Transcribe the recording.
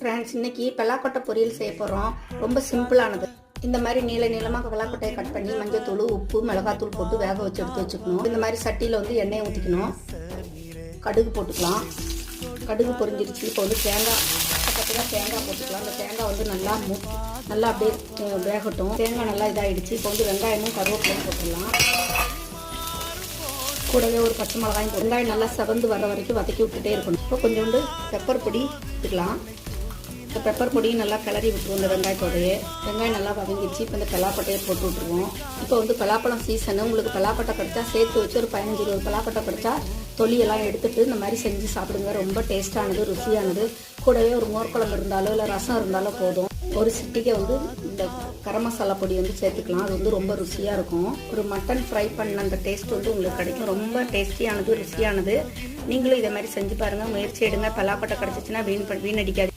Friends, இன்னைக்கு பலாக்கொட்டை பொரியல் செய்ய போகிறோம். ரொம்ப சிம்பிளானது. இந்த மாதிரி நீள நீளமாக பலாக்கொட்டையை கட் பண்ணி மஞ்சத்தூள், உப்பு, மிளகாத்தூள் போட்டு வேக வச்சு எடுத்து வச்சுக்கணும். இந்த மாதிரி சட்டியில் வந்து எண்ணெயை ஊற்றிக்கணும். கடுகு போட்டுக்கலாம். கடுகு பொரிஞ்சிருச்சு. இப்போ வந்து தேங்காய் தேங்காய் போட்டுக்கலாம். அந்த தேங்காய் வந்து நல்லா அப்படியே வேகட்டும். தேங்காய் நல்லா இதாகிடுச்சு. இப்போ வந்து வெங்காயமும் கருவேப்பிலையும் போட்டுடலாம். கூடவே ஒரு பச்சை மிளகாயும் வெங்காயம் நல்லா செவந்து வர வரைக்கும் வதக்கி விட்டுட்டே இருக்கணும். இப்போ கொஞ்சோண்டு பெப்பர் பொடி எடுத்துக்கலாம். இப்போ பெப்பர் பொடியும் நல்லா கிளறி விட்டுருவோம். இந்த வெங்காயத்தோடையே வெங்காயம் நல்லா வதங்கிடுச்சு. இப்போ இந்த பலாப்பட்டையை போட்டு விட்டுருவோம். இப்போ வந்து பலாப்பழம் சீசனு. உங்களுக்கு பலாப்பட்டை கிடைச்சா சேர்த்து வச்சு ஒரு 15-20 பலாப்பட்டை கிடைச்சா தொலியெல்லாம் எடுத்துட்டு இந்த மாதிரி செஞ்சு சாப்பிடுங்க. ரொம்ப டேஸ்டானது, ருசியானது. கூடவே ஒரு மோர் குழம்பு இருந்தாலோ இல்லை ரசம் இருந்தாலோ போதும். ஒரு சிட்டிக்கை வந்து இந்த கரம் மசாலா பொடி வந்து சேர்த்துக்கலாம். அது வந்து ரொம்ப ருசியாக இருக்கும். ஒரு மட்டன் ஃப்ரை பண்ண அந்த டேஸ்ட் வந்து உங்களுக்கு கிடைக்கும். ரொம்ப டேஸ்டியானது, ருசியானது. நீங்களும் இதே மாதிரி செஞ்சு பாருங்கள். முயற்சி எடுங்க. பலாப்பட்டை கிடச்சிச்சின்னா வீணடிக்காது.